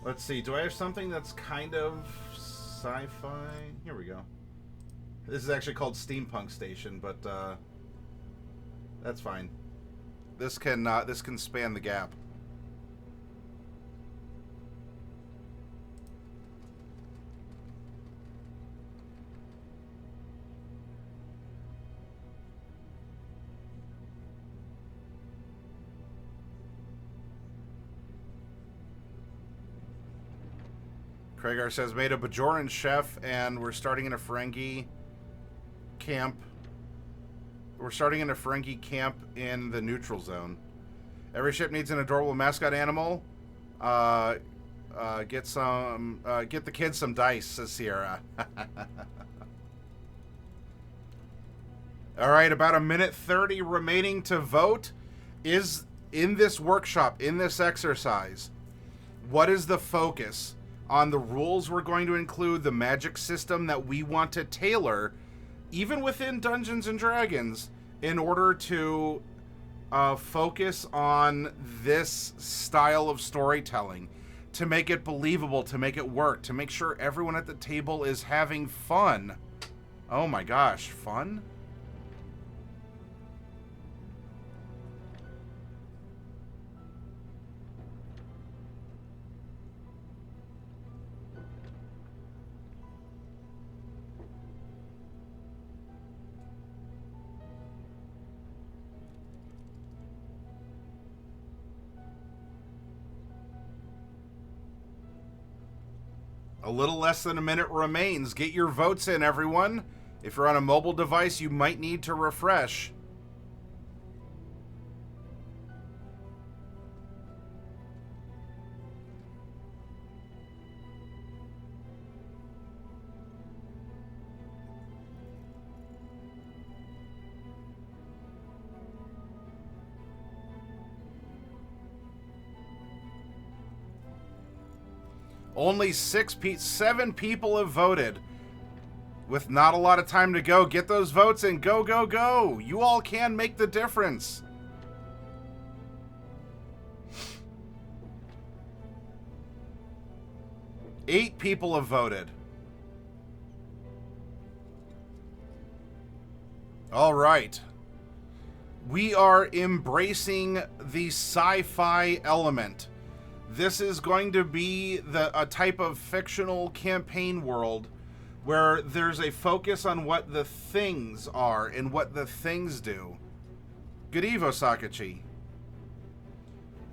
Let's see. Do I have something that's kind of sci-fi? Here we go. This is actually called Steampunk Station, but that's fine. This can span the gap. Kragar says, made a Bajoran chef, and we're starting in a Ferengi camp. We're starting in a Ferengi camp in the neutral zone. Every ship needs an adorable mascot animal. Get the kids some dice, says Sierra. All right, about 1:30 remaining to vote. Is in this workshop, in this exercise, what is the focus on the rules we're going to include, the magic system that we want to tailor, even within Dungeons and Dragons, in order to focus on this style of storytelling, to make it believable, to make it work, to make sure everyone at the table is having fun. Oh my gosh, fun? A little less than a minute remains. Get your votes in, everyone. If you're on a mobile device, you might need to refresh. Only 7 people have voted. With not a lot of time to go, get those votes in. Go, go, go. You all can make the difference. Eight people have voted. All right. We are embracing the sci-fi element. This is going to be a type of fictional campaign world where there's a focus on what the things are and what the things do. Good evo, Sakachi.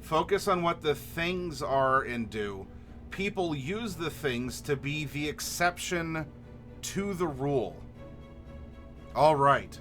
Focus on what the things are and do. People use the things to be the exception to the rule. All right.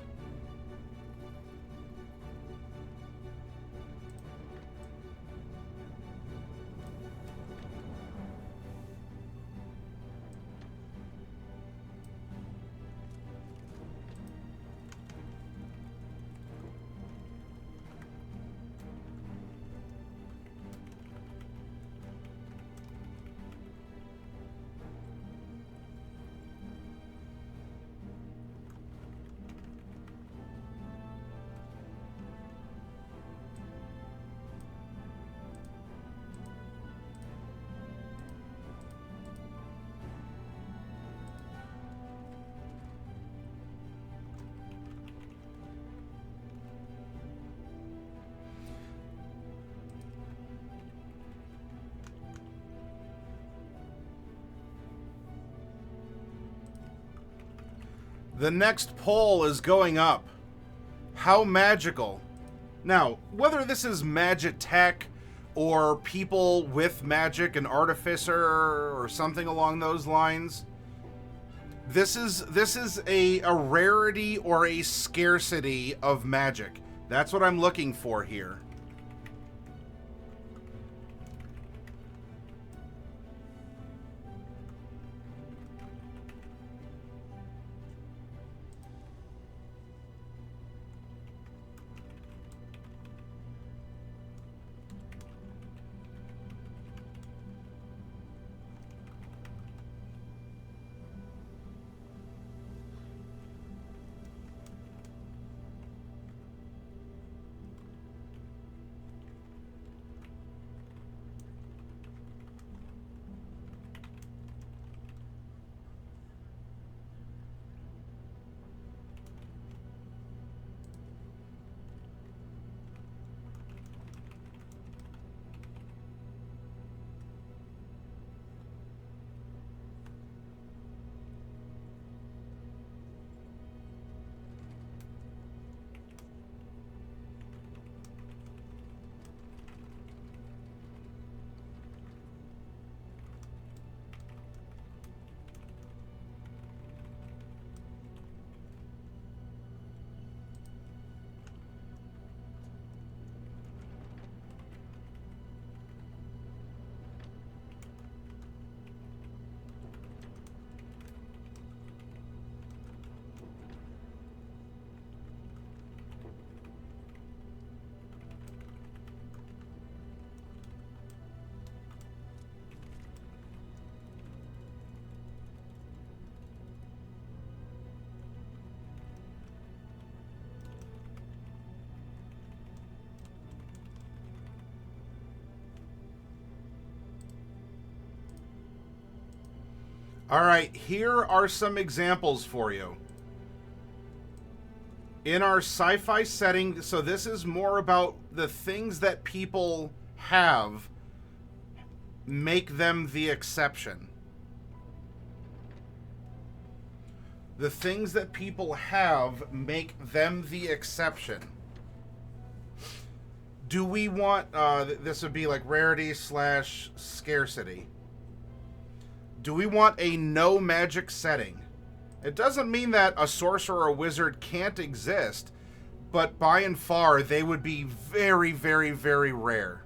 The next poll is going up. How magical? Now, whether this is Magitech or people with magic, an artificer or something along those lines, this is a rarity or a scarcity of magic. That's what I'm looking for here. All right, here are some examples for you. In our sci-fi setting, so this is more about the things that people have make them the exception. The things that people have make them the exception. Do we want, this would be like rarity / scarcity. Do we want a no magic setting? It doesn't mean that a sorcerer or a wizard can't exist, but by and far, they would be very, very, very rare.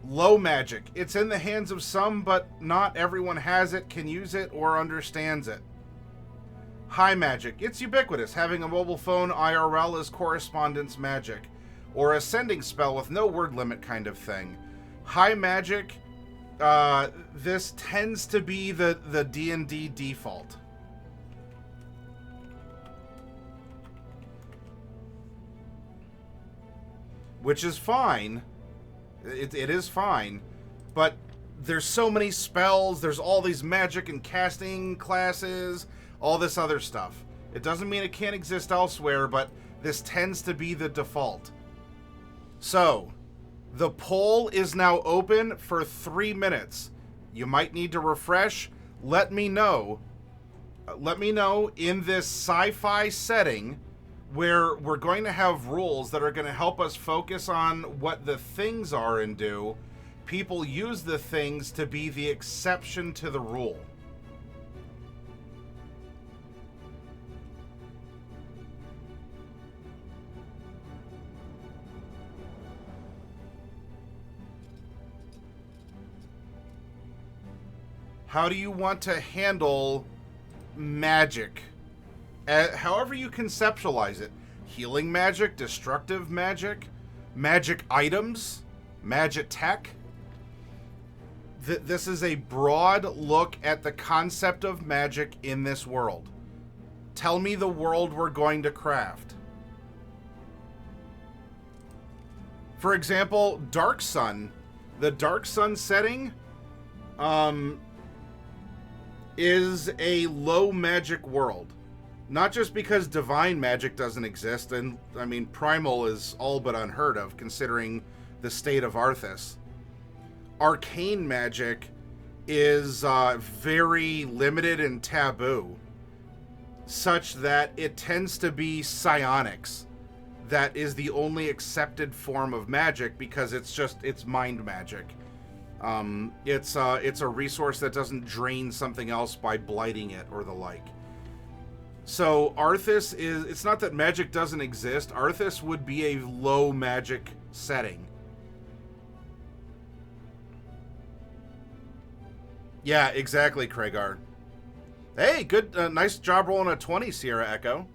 Low magic. It's in the hands of some, but not everyone has it, can use it, or understands it. High magic. It's ubiquitous. Having a mobile phone IRL is correspondence magic, or a sending spell with no word limit kind of thing. High magic, this tends to be the D&D default. Which is fine. It is fine. But there's so many spells, there's all these magic and casting classes, all this other stuff. It doesn't mean it can't exist elsewhere, but this tends to be the default. So, the poll is now open for 3 minutes. You might need to refresh. Let me know. Let me know in this sci-fi setting where we're going to have rules that are going to help us focus on what the things are and do. People use the things to be the exception to the rule. How do you want to handle magic? However you conceptualize it. Healing magic, destructive magic, magic items, magic tech. This is a broad look at the concept of magic in this world. Tell me the world we're going to craft. For example, Dark Sun. The Dark Sun setting is a low magic world. Not just because divine magic doesn't exist, and I mean, primal is all but unheard of considering the state of Arthas. Arcane magic is very limited and taboo, such that it tends to be psionics. That is the only accepted form of magic because it's mind magic. It's a resource that doesn't drain something else by blighting it or the like. So Arthas is, it's not that magic doesn't exist. Arthas would be a low magic setting. Yeah, exactly, Kragar. Hey, good, nice job rolling a 20, Sierra Echo.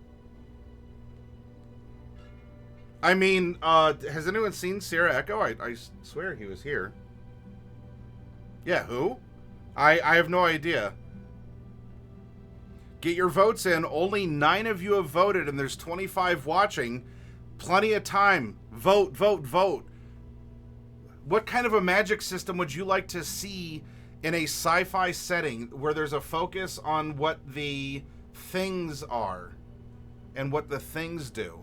I mean, has anyone seen Sierra Echo? I swear he was here. Yeah, who? I have no idea. Get your votes in. Only 9 of you have voted, and there's 25 watching. Plenty of time. Vote, vote, vote. What kind of a magic system would you like to see in a sci-fi setting where there's a focus on what the things are and what the things do?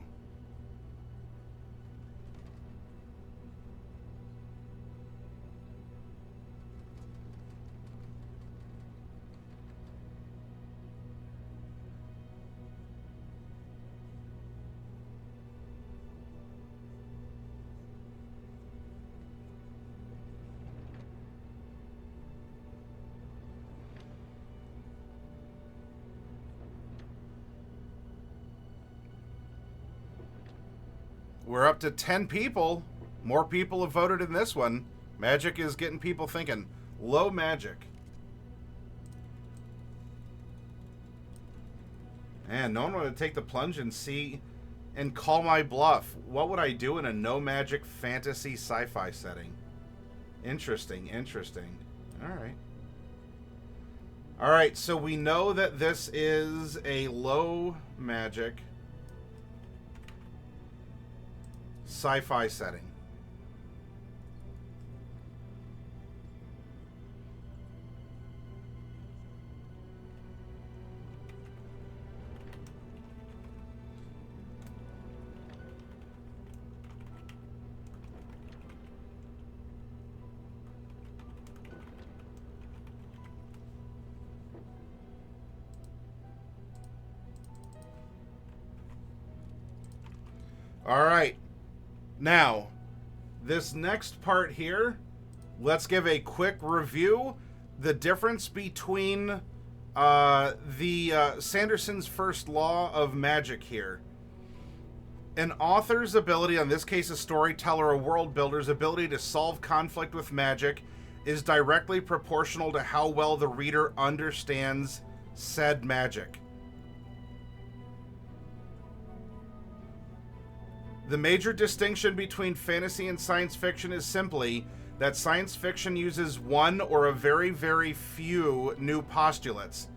We're up to 10 people. More people have voted in this one. Magic is getting people thinking. Low magic. Man, no one would take the plunge and see and call my bluff. What would I do in a no magic fantasy sci-fi setting? Interesting, interesting. Alright. Alright, so we know that this is a low magic sci-fi setting. All right. Now, this next part here, let's give a quick review. The difference between Sanderson's first law of magic here. An author's ability, in this case a storyteller or world builder's ability to solve conflict with magic, is directly proportional to how well the reader understands said magic. The major distinction between fantasy and science fiction is simply that science fiction uses one or a very, very few new postulates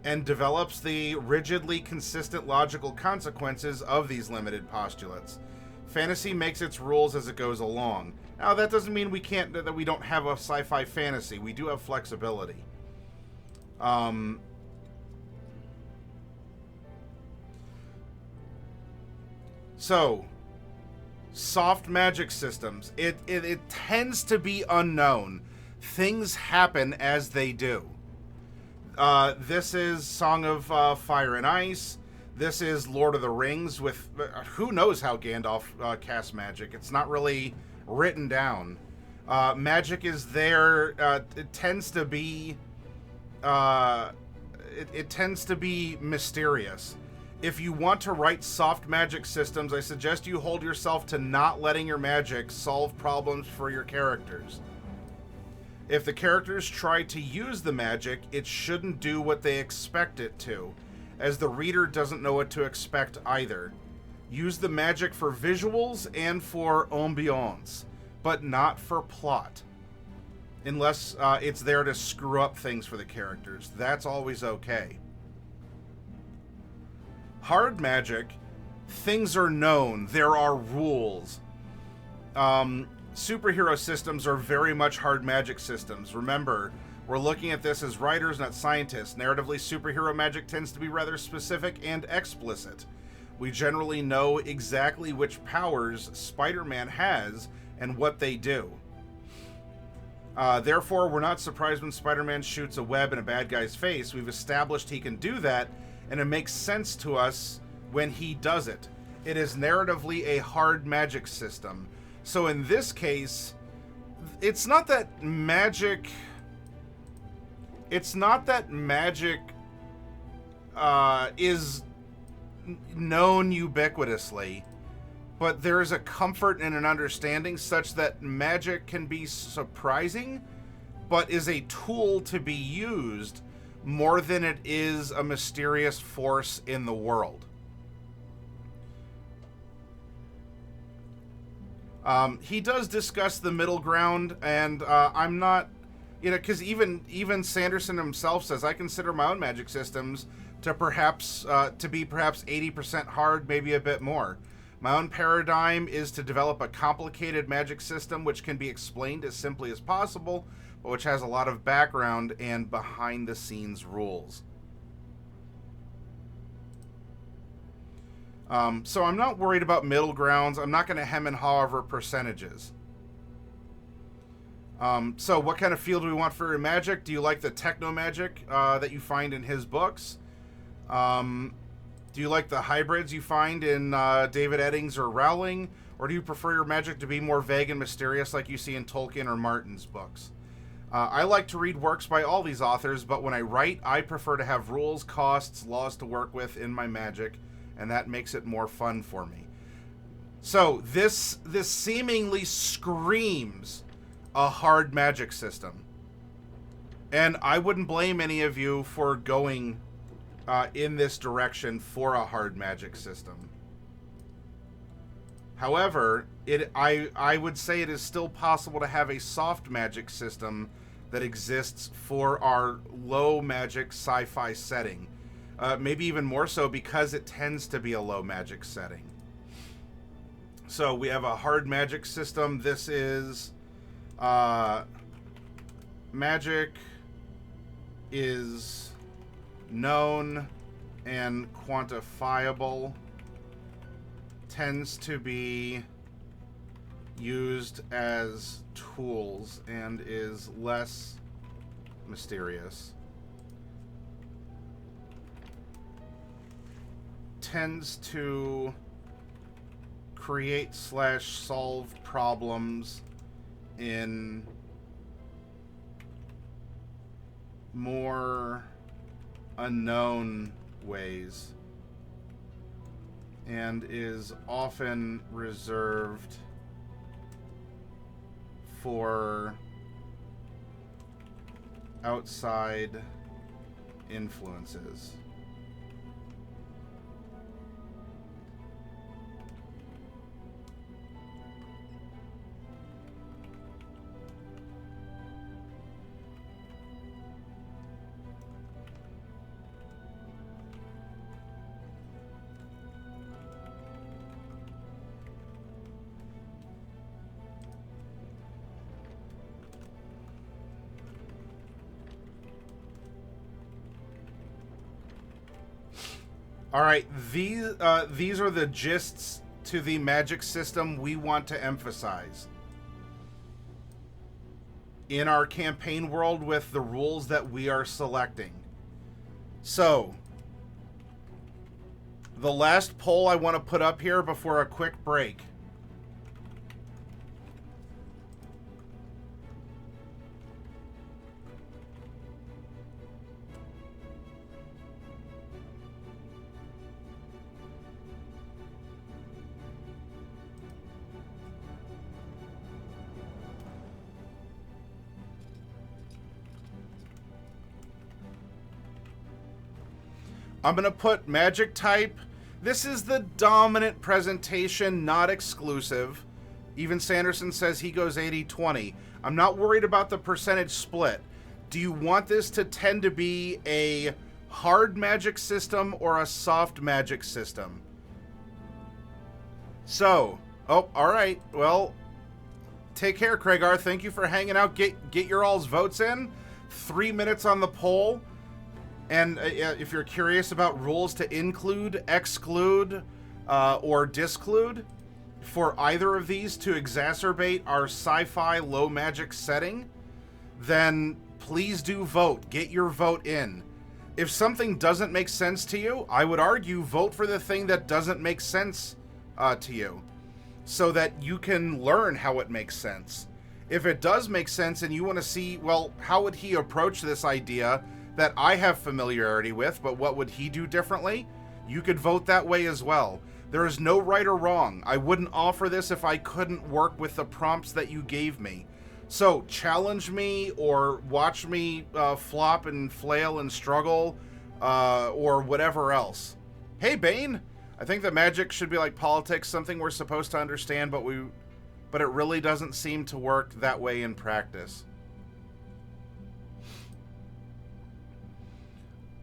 and develops the rigidly consistent logical consequences of these limited postulates. Fantasy makes its rules as it goes along. Now, that doesn't mean that we don't have a sci-fi fantasy. We do have flexibility. So, soft magic systems. It tends to be unknown. Things happen as they do. This is Song of Fire and Ice. This is Lord of the Rings with... who knows how Gandalf casts magic. It's not really written down. Magic is there. It tends to be... it tends to be mysterious. If you want to write soft magic systems, I suggest you hold yourself to not letting your magic solve problems for your characters. If the characters try to use the magic, it shouldn't do what they expect it to, as the reader doesn't know what to expect either. Use the magic for visuals and for ambiance, but not for plot. Unless it's there to screw up things for the characters. That's always okay. Hard magic, things are known. There are rules. Superhero systems are very much hard magic systems. Remember, we're looking at this as writers, not scientists. Narratively, superhero magic tends to be rather specific and explicit. We generally know exactly which powers Spider-Man has and what they do. Therefore, we're not surprised when Spider-Man shoots a web in a bad guy's face. We've established he can do that, and it makes sense to us when he does it. It is narratively a hard magic system. So in this case, it's not that magic... It's not that magic is known ubiquitously, but there is a comfort and an understanding such that magic can be surprising, but is a tool to be used more than it is a mysterious force in the world. He does discuss the middle ground, and I'm not, because even Sanderson himself says, I consider my own magic systems to be perhaps 80% hard, maybe a bit more. My own paradigm is to develop a complicated magic system which can be explained as simply as possible, but which has a lot of background and behind-the-scenes rules. So I'm not worried about middle grounds. I'm not going to hem and haw over percentages. So what kind of feel do we want for your magic? Do you like the techno magic that you find in his books? Do you like the hybrids you find in David Eddings or Rowling? Or do you prefer your magic to be more vague and mysterious like you see in Tolkien or Martin's books? I like to read works by all these authors, but when I write, I prefer to have rules, costs, laws to work with in my magic, and that makes it more fun for me. So this seemingly screams a hard magic system. And I wouldn't blame any of you for going in this direction for a hard magic system. However, I would say it is still possible to have a soft magic system that exists for our low magic sci-fi setting. Maybe even more so because it tends to be a low magic setting. So we have a hard magic system. This is magic is known and quantifiable, tends to be used as tools, and is less mysterious. Tends to create slash solve problems in more unknown ways and is often reserved for outside influences. All right, these are the gists to the magic system we want to emphasize in our campaign world with the rules that we are selecting. So, the last poll I want to put up here before a quick break. I'm going to put magic type. This is the dominant presentation, not exclusive. Even Sanderson says he goes 80-20. I'm not worried about the percentage split. Do you want this to tend to be a hard magic system or a soft magic system? So, oh, all right. Well, take care, Craigar. Thank you for hanging out. Get your all's votes in. 3 minutes on the poll. And if you're curious about rules to include, exclude, or disclude for either of these to exacerbate our sci-fi low magic setting, then please do vote. Get your vote in. If something doesn't make sense to you, I would argue vote for the thing that doesn't make sense to you so that you can learn how it makes sense. If it does make sense and you want to see, well, how would he approach this idea that I have familiarity with, but what would he do differently? You could vote that way as well. There is no right or wrong. I wouldn't offer this if I couldn't work with the prompts that you gave me. So challenge me or watch me flop and flail and struggle or whatever else. Hey, Bane, I think that magic should be like politics, something we're supposed to understand, but it really doesn't seem to work that way in practice.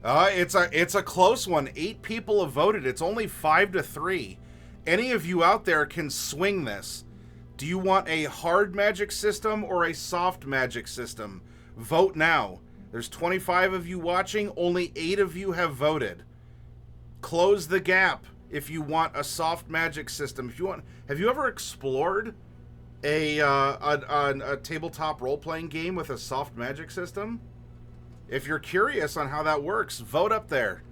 It's a close one. 8 people have voted. It's only 5-3. Any of you out there can swing this. Do you want a hard magic system or a soft magic system? Vote now. There's 25 of you watching. Only 8 of you have voted. Close the gap if you want a soft magic system. Have you ever explored a tabletop role-playing game with a soft magic system? If you're curious on how that works, vote up there.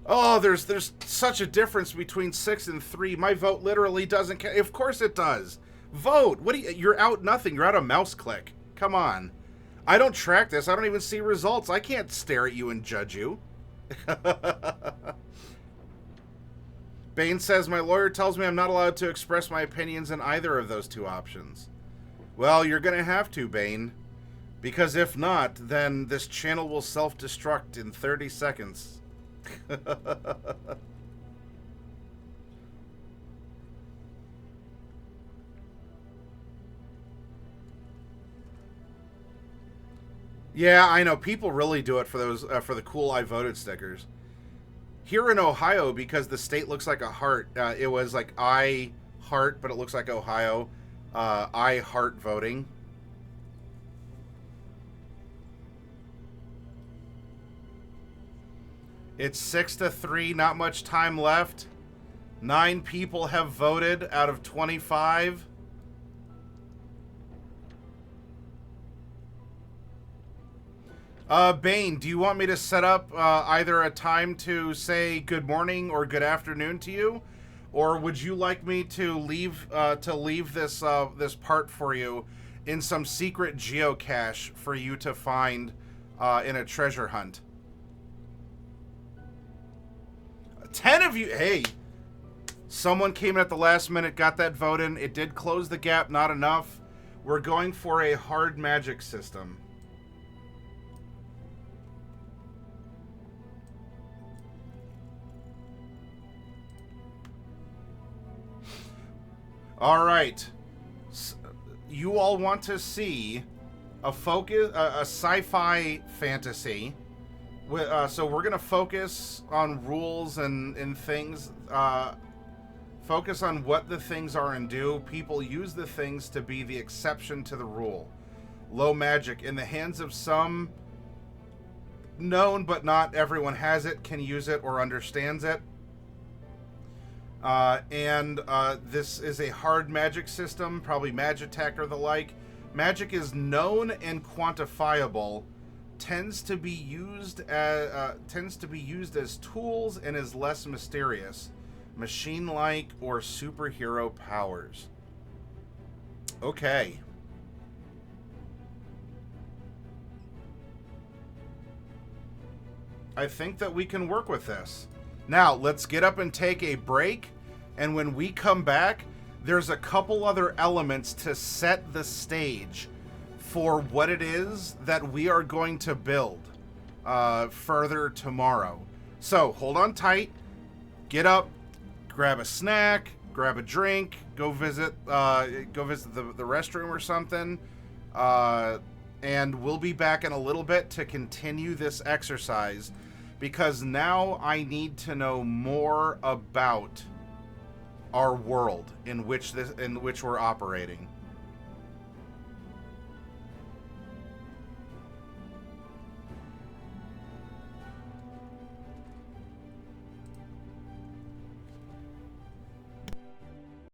Oh, there's such a difference between 6 and 3. My vote literally doesn't count. Of course it does. Vote. You're out nothing. You're out a mouse click. Come on. I don't track this. I don't even see results. I can't stare at you and judge you. Bane says, my lawyer tells me I'm not allowed to express my opinions in either of those 2 options. Well, you're going to have to, Bane. Because if not, then this channel will self-destruct in 30 seconds. Yeah, I know. People really do it for those for the cool I voted stickers. Here in Ohio, because the state looks like a heart, it was like I heart, but it looks like Ohio. I heart voting. It's 6-3, not much time left. 9 people have voted out of 25. Bane, do you want me to set up either a time to say good morning or good afternoon to you? or would you like me to leave this this part for you in some secret geocache for you to find in a treasure hunt? 10 of you. Hey, someone came in at the last minute, got that vote in. It did close the gap, not enough. We're going for a hard magic system. All right. You all want to see a sci-fi fantasy. So we're going to focus on rules and things. Focus on what the things are and do. People use the things to be the exception to the rule. Low magic. In the hands of some, known but not everyone has it, can use it, or understands it. This is a hard magic system, probably Magitech or the like. Magic is known and quantifiable, tends to be used as tools, and is less mysterious, machine-like, or superhero powers. Okay. I think that we can work with this. Now, let's get up and take a break, and when we come back, there's a couple other elements to set the stage for what it is that we are going to build further tomorrow. So, hold on tight, get up, grab a snack, grab a drink, go visit the restroom or something, and we'll be back in a little bit to continue this exercise. Because now I need to know more about our world in which we're operating.